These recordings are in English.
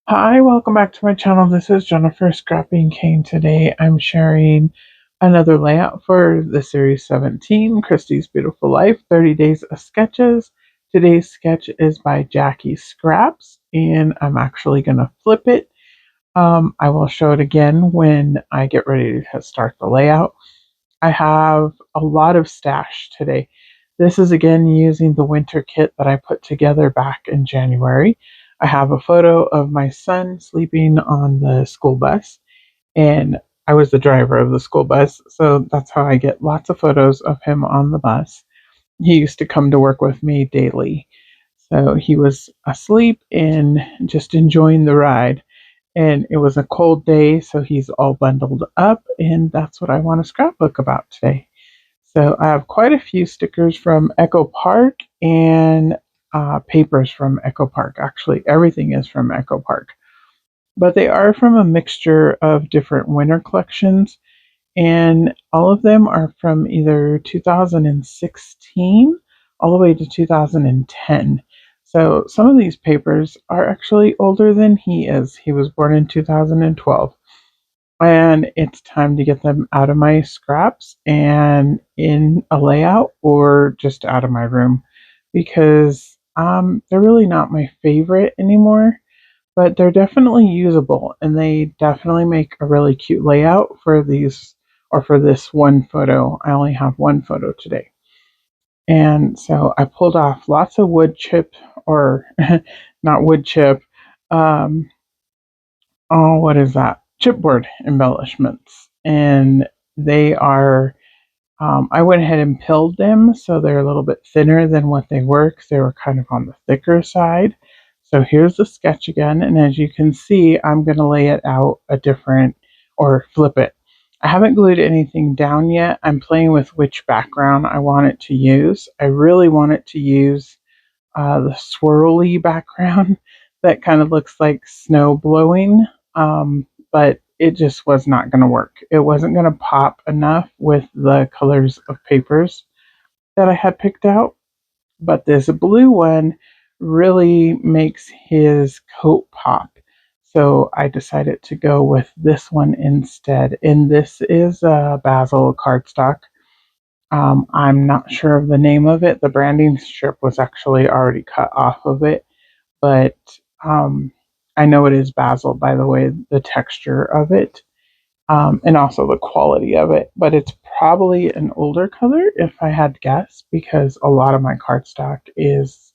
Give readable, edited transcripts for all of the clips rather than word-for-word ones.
Hi, welcome back to my channel. This is Jennifer Scrapping Cane. Today I'm sharing another layout for the Series 17, Christy's Beautiful Life, 30 Days of Sketches. Today's sketch is by Jackie Scraps, and I'm actually going to flip it. I will show it again when I get ready to start the layout. I have a lot of stash today. This is again using the winter kit that I put together back in January. I have a photo of my son sleeping on the school bus, and I was the driver of the school bus, so that's how I get lots of photos of him on the bus. He used to come to work with me daily. So he was asleep and just enjoying the ride. And it was a cold day, so he's all bundled up, and that's what I want to scrapbook about today. So I have quite a few stickers from Echopark and papers from Echopark. Actually, everything is from Echopark, but they are from a mixture of different winter collections, and all of them are from either 2016 all the way to 2010. So some of these papers are actually older than he is. He was born in 2012. And it's time to get them out of my scraps and in a layout or just out of my room because they're really not my favorite anymore, but they're definitely usable and they definitely make a really cute layout for these or for this one photo. I only have one photo today. And so I pulled off lots of wood chip or not wood chip. Um, oh, what is that? Chipboard embellishments. And they are, I went ahead and pilled them so they're a little bit thinner than what they were because they were kind of on the thicker side. So here's the sketch again. And as you can see, I'm going to lay it out a different or flip it. I haven't glued anything down yet. I'm playing with which background I want it to use. I really want it to use the swirly background that kind of looks like snow blowing, but it just was not going to work. It wasn't going to pop enough with the colors of papers that I had picked out, but this blue one really makes his coat pop. So I decided to go with this one instead. And this is a basil cardstock. I'm not sure of the name of it. The branding strip was actually already cut off of it, but um, I know it is basil by the way, the texture of it, and also the quality of it. But it's probably an older color if I had to guess, because a lot of my cardstock is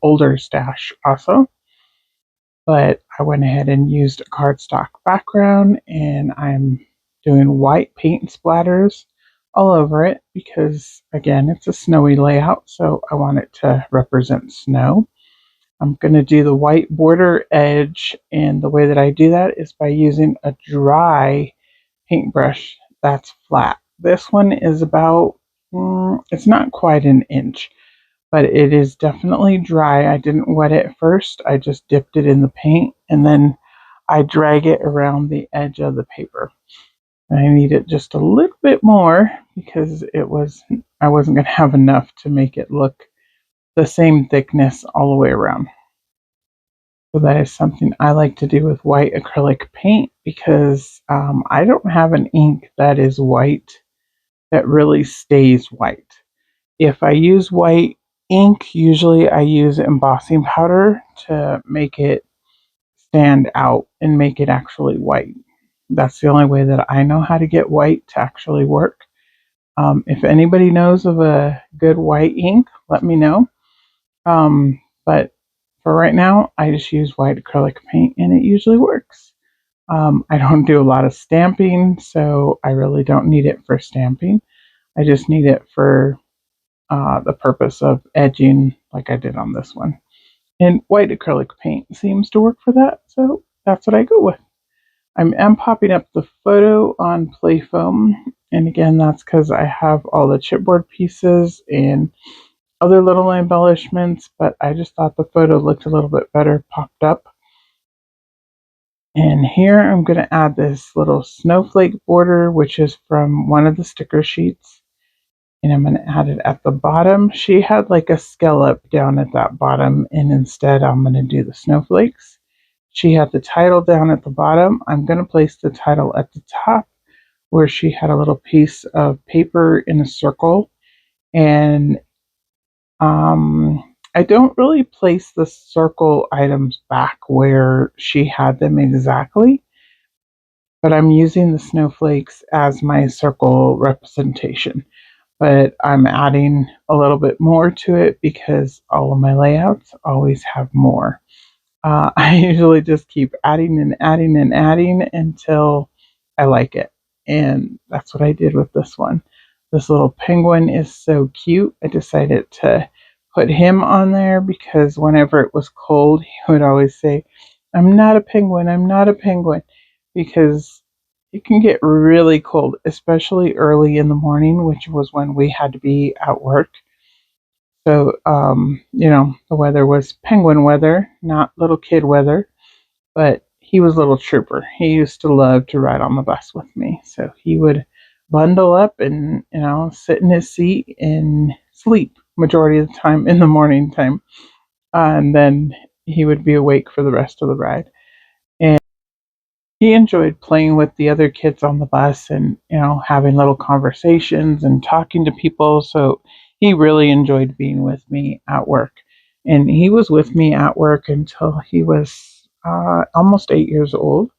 older stash also. But I went ahead and used a cardstock background and I'm doing white paint splatters all over it because again it's a snowy layout, so I want it to represent snow. I'm going to do the white border edge, and the way that I do that is by using a dry paintbrush that's flat. This one is about, it's not quite an inch, but it is definitely dry. I didn't wet it first. I just dipped it in the paint and then I drag it around the edge of the paper. And I need it just a little bit more because I wasn't going to have enough to make it look the same thickness all the way around. So that is something I like to do with white acrylic paint because I don't have an ink that is white that really stays white. If I use white ink, usually I use embossing powder to make it stand out and make it actually white. That's the only way that I know how to get white to actually work. If anybody knows of a good white ink, let me know. But for right now, I just use white acrylic paint and it usually works. I don't do a lot of stamping, so I really don't need it for stamping. I just need it for the purpose of edging like I did on this one. And white acrylic paint seems to work for that, so that's what I go with. I'm popping up the photo on play foam, and again that's because I have all the chipboard pieces and other little embellishments, but I just thought the photo looked a little bit better popped up. And here I'm going to add this little snowflake border, which is from one of the sticker sheets. And I'm going to add it at the bottom. She had like a scallop down at that bottom, and instead I'm going to do the snowflakes. she had the title down at the bottom. I'm going to place the title at the top where she had a little piece of paper in a circle. And I don't really place the circle items back where she had them exactly, but I'm using the snowflakes as my circle representation. But I'm adding a little bit more to it because all of my layouts always have more. I usually just keep adding and adding and adding until I like it. And that's what I did with this one. This little penguin is so cute. I decided to put him on there because whenever it was cold, he would always say, "I'm not a penguin, I'm not a penguin," because it can get really cold, especially early in the morning, which was when we had to be at work. So, the weather was penguin weather, not little kid weather, but he was a little trooper. He used to love to ride on the bus with me. So he would bundle up and, sit in his seat and sleep majority of the time in the morning time. And then he would be awake for the rest of the ride. And he enjoyed playing with the other kids on the bus and, having little conversations and talking to people. So he really enjoyed being with me at work. And he was with me at work until he was almost 8 years old.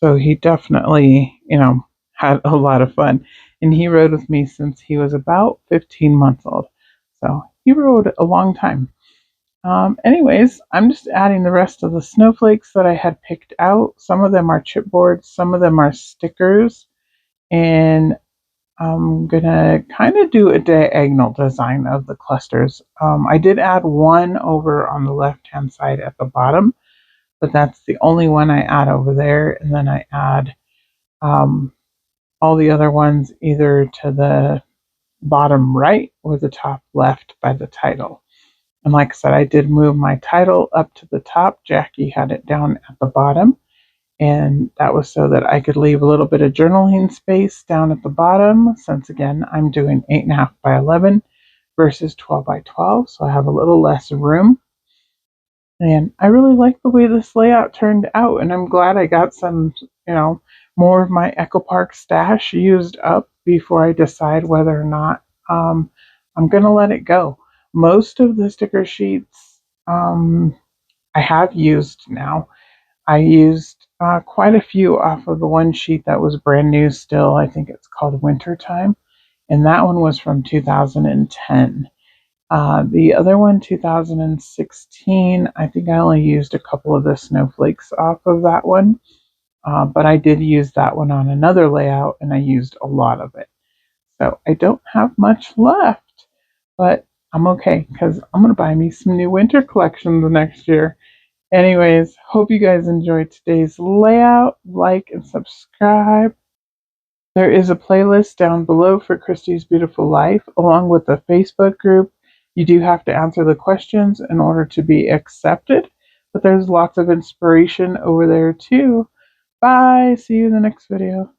So he definitely, had a lot of fun. And he rode with me since he was about 15 months old. So he rode a long time. Anyways, I'm just adding the rest of the snowflakes that I had picked out. Some of them are chipboards, some of them are stickers, and I'm gonna kind of do a diagonal design of the clusters. I did add one over on the left-hand side at the bottom, but that's the only one I add over there, and then I add um, all the other ones either to the bottom right or the top left by the title. And like I said, I did move my title up to the top. Jackie had it down at the bottom. And that was so that I could leave a little bit of journaling space down at the bottom. Since again, I'm doing 8.5 by 11 versus 12 by 12. So I have a little less room. And I really like the way this layout turned out. And I'm glad I got some, more of my Echopark stash used up before I decide whether or not I'm going to let it go. Most of the sticker sheets I have used now. I used quite a few off of the one sheet that was brand new still. I think it's called Wintertime. And that one was from 2010. The other one, 2016, I think I only used a couple of the snowflakes off of that one. But I did use that one on another layout and I used a lot of it. So I don't have much left, but I'm okay because I'm going to buy me some new winter collections next year. Anyways, hope you guys enjoyed today's layout. Like and subscribe. There is a playlist down below for Christy's Beautiful Life, along with the Facebook group. You do have to answer the questions in order to be accepted, but there's lots of inspiration over there too. Bye. See you in the next video.